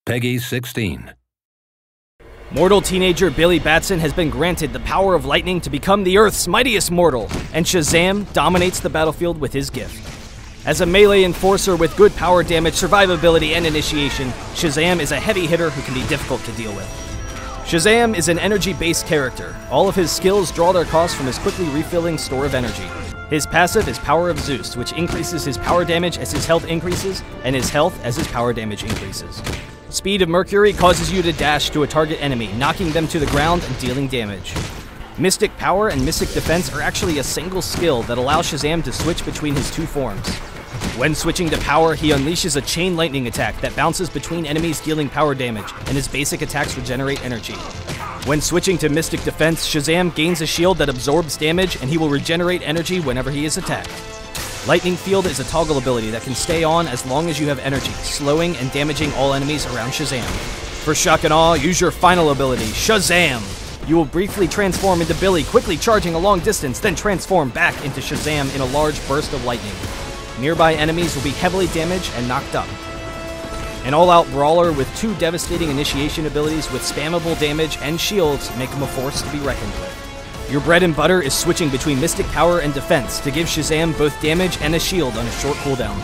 Peggy 16. Mortal teenager Billy Batson has been granted the power of lightning to become the Earth's mightiest mortal, and Shazam dominates the battlefield with his gift. As a melee enforcer with good power damage, survivability, and initiation, Shazam is a heavy hitter who can be difficult to deal with. Shazam is an energy-based character. All of his skills draw their cost from his quickly refilling store of energy. His passive is Power of Zeus, which increases his power damage as his health increases, and his health as his power damage increases. Speed of Mercury causes you to dash to a target enemy, knocking them to the ground and dealing damage. Mystic Power and Mystic Defense are actually a single skill that allows Shazam to switch between his two forms. When switching to Power, he unleashes a chain lightning attack that bounces between enemies dealing power damage, and his basic attacks regenerate energy. When switching to Mystic Defense, Shazam gains a shield that absorbs damage, and he will regenerate energy whenever he is attacked. Lightning Field is a toggle ability that can stay on as long as you have energy, slowing and damaging all enemies around Shazam. For shock and awe, use your final ability, Shazam! You will briefly transform into Billy, quickly charging a long distance, then transform back into Shazam in a large burst of lightning. Nearby enemies will be heavily damaged and knocked up. An all-out brawler with two devastating initiation abilities with spammable damage and shields make him a force to be reckoned with. Your bread and butter is switching between Mystic Power and Defense to give Shazam both damage and a shield on a short cooldown.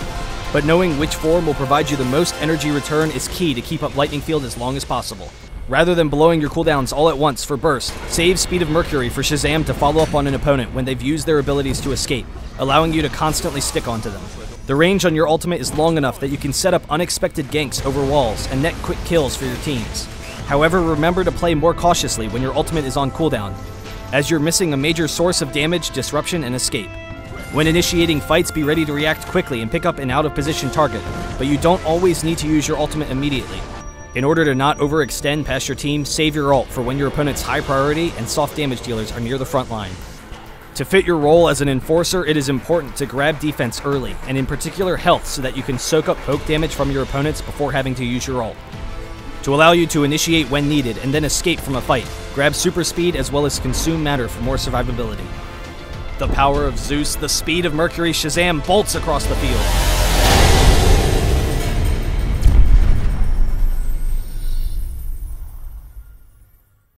But knowing which form will provide you the most energy return is key to keep up Lightning Field as long as possible. Rather than blowing your cooldowns all at once for burst, save Speed of Mercury for Shazam to follow up on an opponent when they've used their abilities to escape, allowing you to constantly stick onto them. The range on your ultimate is long enough that you can set up unexpected ganks over walls and net quick kills for your teams. However, remember to play more cautiously when your ultimate is on cooldown, as you're missing a major source of damage, disruption, and escape. When initiating fights, be ready to react quickly and pick up an out-of-position target, but you don't always need to use your ultimate immediately. In order to not overextend past your team, save your ult for when your opponent's high priority and soft damage dealers are near the front line. To fit your role as an enforcer, it is important to grab defense early, and in particular health, so that you can soak up poke damage from your opponents before having to use your ult. To allow you to initiate when needed and then escape from a fight, grab super speed as well as consume matter for more survivability. The Power of Zeus, the Speed of Mercury, Shazam bolts across the field.